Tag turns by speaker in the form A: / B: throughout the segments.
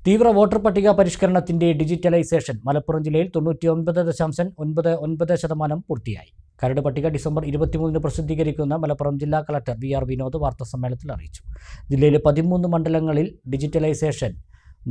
A: തീവ്ര വോട്ടർ പട്ടിക പരിഷ്കരണത്തിന്റെ ഡിജിറ്റലൈസേഷൻ മലപ്പുറം ജില്ലയിൽ 99.99% പൂർത്തിയായി. കരട് പട്ടിക ഡിസംബർ 23 പ്രസിദ്ധീകരിക്കുന്ന മലപ്പുറം ജില്ലാ കളക്ടർ VR വിനോദ് വാർത്താസമ്മേളനത്തിൽ അറിയിച്ചു. ജില്ലയിലെ 13 മണ്ഡലങ്ങളിൽ ഡിജിറ്റലൈസേഷൻ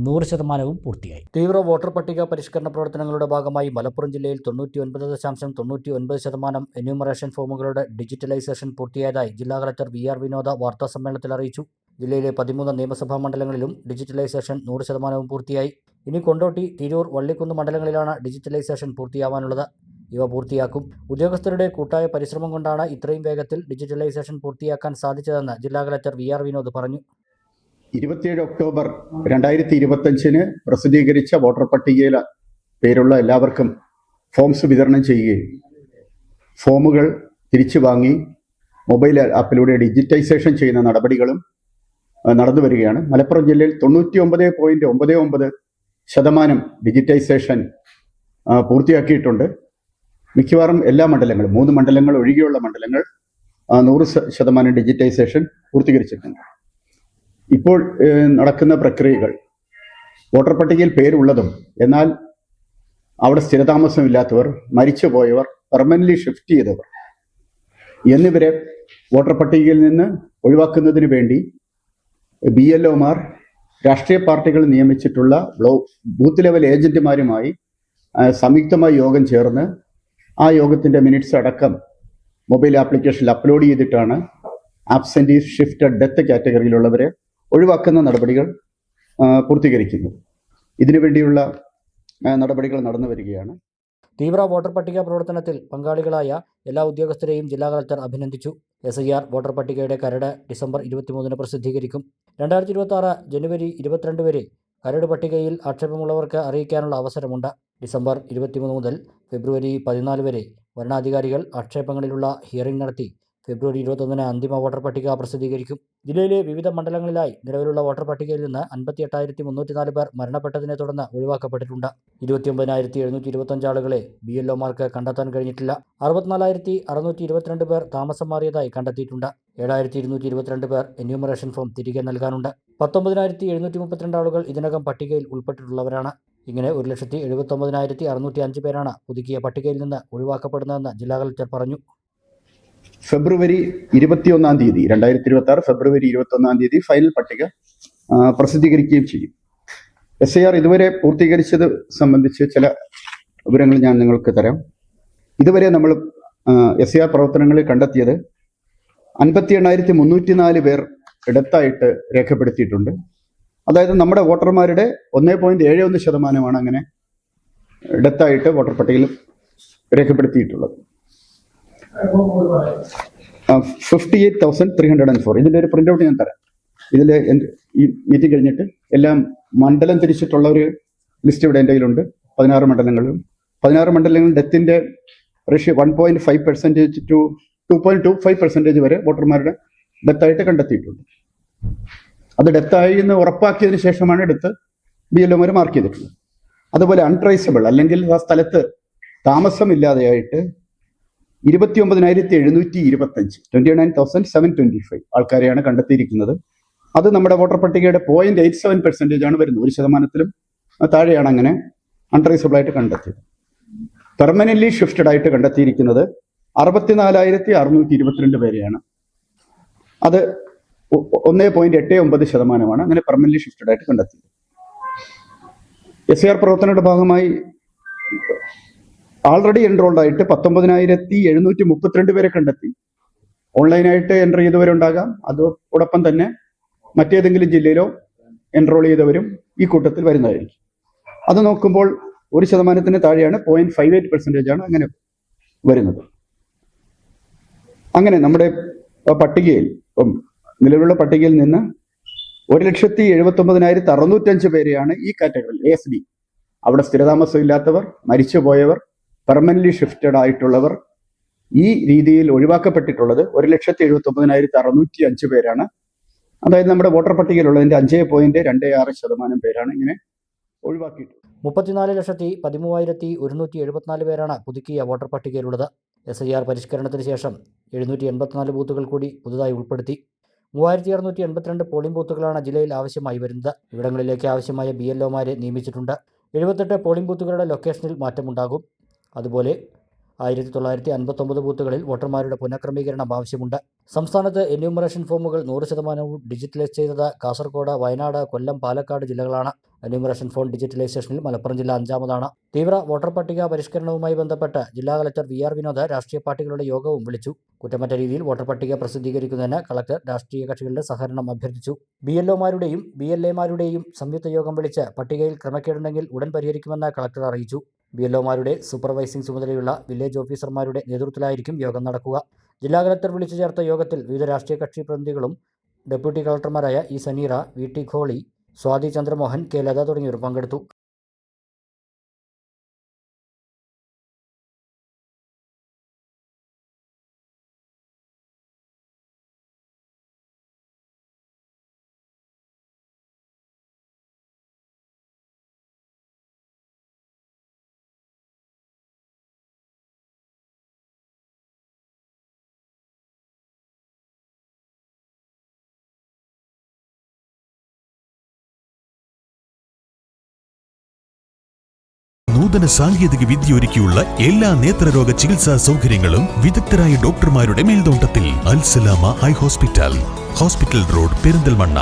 A: 100% പൂർത്തിയായി. തീവ്ര വോട്ടർ പട്ടിക പരിഷ്കരണ പ്രവർത്തനങ്ങളുടെ ഭാഗമായി മലപ്പുറം ജില്ലയിൽ 99.99% എന്യൂമറേഷൻ ഫോമുകളുടെ ഡിജിറ്റലൈസേഷൻ പൂർത്തിയായതായി ജില്ലാ കളക്ടർ VR വിനോദ് വാർത്താസമ്മേളനത്തിൽ അറിയിച്ചു. ജില്ലയിലെ 13 നിയമസഭാ മണ്ഡലങ്ങളിലും ഡിജിറ്റലൈസേഷൻ 100% പൂർത്തിയായി. ഇനി കൊണ്ടോട്ടി, തിരൂർ, വള്ളിക്കുന്ന് മണ്ഡലങ്ങളിലാണ് ഡിജിറ്റലൈസേഷൻ പൂർത്തിയാവാനുള്ളത്. ഇവ പൂർത്തിയാക്കും. ഉദ്യോഗസ്ഥരുടെ കൂട്ടായ പരിശ്രമം കൊണ്ടാണ് ഇത്രയും വേഗത്തിൽ ഡിജിറ്റലൈസേഷൻ പൂർത്തിയാക്കാൻ സാധിച്ചതെന്ന് ജില്ലാ കളക്ടർ VR വിനോദ് പറഞ്ഞു.
B: 27 ഒക്ടോബർ 2025 പ്രസിദ്ധീകരിച്ച വോട്ടർ പട്ടികയിൽ പേരുള്ള എല്ലാവർക്കും ഫോംസ് വിതരണം ചെയ്യുകയും ഫോമുകൾ തിരിച്ചു വാങ്ങി മൊബൈൽ ആപ്പിലൂടെ ഡിജിറ്റൈസേഷൻ ചെയ്യുന്ന നടപടികളും നടന്നു വരികയാണ്. മലപ്പുറം ജില്ലയിൽ 99.99% ഡിജിറ്റൈസേഷൻ പൂർത്തിയാക്കിയിട്ടുണ്ട്. മിക്കവാറും എല്ലാ മണ്ഡലങ്ങളും 3 മണ്ഡലങ്ങൾ ഒഴികെയുള്ള മണ്ഡലങ്ങൾ 100% ഡിജിറ്റൈസേഷൻ പൂർത്തീകരിച്ചിട്ടുണ്ട്. ഇപ്പോൾ നടക്കുന്ന പ്രക്രിയകൾ വോട്ടർ പട്ടികയിൽ പേരുള്ളതും എന്നാൽ അവിടെ സ്ഥിരതാമസമില്ലാത്തവർ, മരിച്ചുപോയവർ, പെർമനന്റ്ലി ഷിഫ്റ്റ് ചെയ്തവർ എന്നിവരെ വോട്ടർ പട്ടികയിൽ നിന്ന് ഒഴിവാക്കുന്നതിന് വേണ്ടി BLOമാർ രാഷ്ട്രീയ പാർട്ടികൾ നിയമിച്ചിട്ടുള്ള ബൂത്ത് ലെവൽ ഏജന്റുമാരുമായി സംയുക്തമായി യോഗം ചേർന്ന് ആ യോഗത്തിന്റെ മിനിറ്റ്സ് അടക്കം മൊബൈൽ ആപ്ലിക്കേഷനിൽ അപ്ലോഡ് ചെയ്തിട്ടാണ് ആബ്സെന്റീസ്, ഷിഫ്റ്റഡ്, ഡെത്ത് കാറ്റഗറിയിലുള്ളവരെ ഒഴിവാക്കുന്ന നടപടികൾ പൂർത്തീകരിക്കുന്നത്. ഇതിനുവേണ്ടിയുള്ള നടപടികൾ നടന്നു വരികയാണ്.
A: തീവ്ര വോട്ടർ പട്ടിക പ്രവർത്തനത്തിൽ പങ്കാളികളായ എല്ലാ ഉദ്യോഗസ്ഥരെയും ജില്ലാ കളക്ടർ അഭിനന്ദിച്ചു. SIR വോട്ടർ പട്ടികയുടെ കരട് ഡിസംബർ 23 പ്രസിദ്ധീകരിക്കും. 2026 ജനുവരി 22 വരെ കരട് പട്ടികയിൽ ആക്ഷേപമുള്ളവർക്ക് അറിയിക്കാനുള്ള അവസരമുണ്ട്. ഡിസംബർ 23 മുതൽ ഫെബ്രുവരി 14 വരെ വരണാധികാരികൾ ആക്ഷേപങ്ങളിലുള്ള ഹിയറിംഗ് നടത്തി ഫെബ്രുവരി 21 അന്തിമ വോട്ടർ പട്ടിക പ്രസിദ്ധീകരിക്കും. ജില്ലയിലെ വിവിധ മണ്ഡലങ്ങളിലായി നിലവിലുള്ള വോട്ടർ പട്ടികയിൽ നിന്ന് 58,304 പേർ മരണപ്പെട്ടതിനെ തുടർന്ന് ഒഴിവാക്കപ്പെട്ടിട്ടുണ്ട്. 29,725 ആളുകളെ BLOമാർക്ക് കണ്ടെത്താൻ കഴിഞ്ഞിട്ടില്ല. 64,622 പേർ താമസം മാറിയതായി കണ്ടെത്തിയിട്ടുണ്ട്. 7,222 പേർ എന്യൂമറേഷൻ ഫോം തിരികെ നൽകാനുണ്ട്. 19,732 ആളുകൾ ഇതിനകം പട്ടികയിൽ ഉൾപ്പെട്ടിട്ടുള്ളവരാണ്. ഇങ്ങനെ 1,79,605 പേരാണ് പുതുക്കിയ പട്ടികയിൽ നിന്ന് ഒഴിവാക്കപ്പെടുന്നതെന്ന് ജില്ലാ കളക്ടർ പറഞ്ഞു.
B: ഫെബ്രുവരി 21 2026 ഫെബ്രുവരി 21 ഫൈനൽ പട്ടിക പ്രസിദ്ധീകരിക്കുകയും ചെയ്യും. SIR ഇതുവരെ പൂർത്തീകരിച്ചത് സംബന്ധിച്ച് ചില വിവരങ്ങൾ ഞാൻ നിങ്ങൾക്ക് തരാം. ഇതുവരെ നമ്മൾ SIR പ്രവർത്തനങ്ങളിൽ കണ്ടെത്തിയത് 58,304 പേർ ഡെത്തായിട്ട് രേഖപ്പെടുത്തിയിട്ടുണ്ട്. അതായത് നമ്മുടെ വോട്ടർമാരുടെ 1.71% അങ്ങനെ ഡെത്തായിട്ട് വോട്ടർ പട്ടികയിൽ രേഖപ്പെടുത്തിയിട്ടുള്ളത്. 58,304. ഇതിൻ്റെ ഒരു പ്രിന്റ് ഔട്ട് ഞാൻ തരാം. ഇതിൽ ഈ മീറ്റിംഗ് കഴിഞ്ഞിട്ട് എല്ലാം മണ്ഡലം തിരിച്ചിട്ടുള്ള ഒരു ലിസ്റ്റ് ഇവിടെ എൻ്റെ കയ്യിലുണ്ട്. 16 മണ്ഡലങ്ങളിലും 16 മണ്ഡലങ്ങളിൽ ഡെത്തിന്റെ റേഷ്യോ 1.5% to 2.25% വരെ വോട്ടർമാരുടെ ഡെത്തായിട്ട് കണ്ടെത്തിയിട്ടുണ്ട്. അത് ഡെത്തായി എന്ന് ഉറപ്പാക്കിയതിന് ശേഷമാണ് ഡെത്ത് BLOമാർ മാർക്ക് ചെയ്തിട്ടുള്ളത്. അതുപോലെ അൺട്രേസബിൾ അല്ലെങ്കിൽ ആ സ്ഥലത്ത് താമസമില്ലാതെയായിട്ട് 29,725 29,725 ആൾക്കാരെയാണ് കണ്ടെത്തിയിരിക്കുന്നത്. അത് നമ്മുടെ വോട്ടർ പട്ടികയുടെ 0.87% ആണ് വരുന്നത്. 1%-ത്തിലും താഴെയാണ് അങ്ങനെ അൺട്രേസബിൾ ആയിട്ട് കണ്ടെത്തിയത്. പെർമനന്റ്ലി ഷിഫ്റ്റഡ് ആയിട്ട് കണ്ടെത്തിയിരിക്കുന്നത് 64,622 പേരെയാണ്. അത് 1.89% അങ്ങനെ പെർമനന്റ്ലി ഷിഫ്റ്റഡ് ആയിട്ട് കണ്ടെത്തിയത്. SIR പ്രവർത്തനങ്ങളുടെ ഭാഗമായി ആൾറെഡി എൻറോൾഡ് ആയിട്ട് 19,732 പേരെ കണ്ടെത്തി. ഓൺലൈനായിട്ട് എൻറർ ചെയ്തവരുണ്ടാകാം. അതോടൊപ്പം തന്നെ മറ്റേതെങ്കിലും ജില്ലയിലോ എൻറോൾ ചെയ്തവരും ഈ കൂട്ടത്തിൽ വരുന്നതായിരിക്കും. അത് നോക്കുമ്പോൾ 1%-ത്തിന് താഴെയാണ്, 0.58% അങ്ങനെ വരുന്നത്. അങ്ങനെ നമ്മുടെ പട്ടികയിൽ നിലവിലുള്ള പട്ടികയിൽ നിന്ന് 1,79,605 പേരെയാണ് ഈ കാറ്റഗറിയിൽ ASD, അവിടെ സ്ഥിരതാമസം ഇല്ലാത്തവർ, മരിച്ചുപോയവർ, പെർമനന്റ്ലി ഷിഫ്റ്റഡ് ആയിട്ടുള്ളവർ ഈ രീതിയിൽ ഒഴിവാക്കപ്പെട്ടിട്ടുള്ളത് 1,79,605 പേരാണ്. അതായത് നമ്മുടെ വോട്ടർ പട്ടികയിലുള്ളതിന്റെ 5.26% പേരാണ് ഇങ്ങനെ ഒഴിവാക്കിയിട്ടുള്ളത്.
A: 34,13,174 പേരാണ് പുതുക്കിയ വോട്ടർ പട്ടികയിലുള്ളത്. SIR പരിഷ്കരണത്തിന് ശേഷം 784 ബൂത്തുകൾ കൂടി പുതുതായി ഉൾപ്പെടുത്തി. 3682 പോളിംഗ് ബൂത്തുകളാണ് ജില്ലയിൽ ആവശ്യമായി വരുന്നത്. ഇവിടങ്ങളിലേക്ക് ആവശ്യമായ BLOമാരെ നിയമിച്ചിട്ടുണ്ട്. 78 പോളിംഗ് ബൂത്തുകളുടെ ലൊക്കേഷനിൽ മാറ്റമുണ്ടാകും. അതുപോലെ 1959 ബൂത്തുകളിൽ വോട്ടർമാരുടെ പുനഃക്രമീകരണം ആവശ്യമുണ്ട്. സംസ്ഥാനത്ത് എന്യൂമറേഷൻ ഫോമുകൾ 100% ഡിജിറ്റലൈസ് ചെയ്തത് കാസർഗോഡ്, വയനാട്, കൊല്ലം, പാലക്കാട് ജില്ലകളാണ്. എന്യൂമറേഷൻ ഫോം ഡിജിറ്റലൈസേഷനിൽ മലപ്പുറം ജില്ല 5-ാമതാണ്. തീവ്ര വോട്ടർ പട്ടിക പരിഷ്കരണവുമായി ബന്ധപ്പെട്ട് ജില്ലാ കളക്ടർ VR വിനോദ് രാഷ്ട്രീയ പാർട്ടികളുടെ യോഗവും വിളിച്ചു. കുറ്റമറ്റ രീതിയിൽ വോട്ടർ പട്ടിക പ്രസിദ്ധീകരിക്കുന്നതിന് കളക്ടർ രാഷ്ട്രീയ കക്ഷികളുടെ സഹകരണം അഭ്യർത്ഥിച്ചു. BLOമാരുടെയും BLAമാരുടെയും സംയുക്ത യോഗം വിളിച്ച് പട്ടികയിൽ ക്രമക്കേടുണ്ടെങ്കിൽ ഉടൻ പരിഹരിക്കുമെന്ന് കളക്ടർ അറിയിച്ചു. BLOമാരുടെ സൂപ്പർവൈസിംഗ് ചുമതലയുള്ള വില്ലേജ് ഓഫീസർമാരുടെ നേതൃത്വത്തിലായിരിക്കും യോഗം നടക്കുക. ജില്ലാ കളക്ടർ വിളിച്ചു ചേർത്ത യോഗത്തിൽ വിവിധ രാഷ്ട്രീയ കക്ഷി പ്രതിനിധികളും ഡെപ്യൂട്ടി കളക്ടർമാരായ E. Saneera, VT Kholi, Swathi Chandramohan, K. Latha തുടങ്ങിയവർ പങ്കെടുത്തു.
C: നൂതന സാങ്കേതിക വിദ്യ ഒരുക്കിയുള്ള എല്ലാ നേത്രരോഗ ചികിത്സാ സൗകര്യങ്ങളും വിദഗ്ധരായ ഡോക്ടർമാരുടെ മേൽനോട്ടത്തിൽ. Al Salama high hospital, hospital road, Perinthalmanna.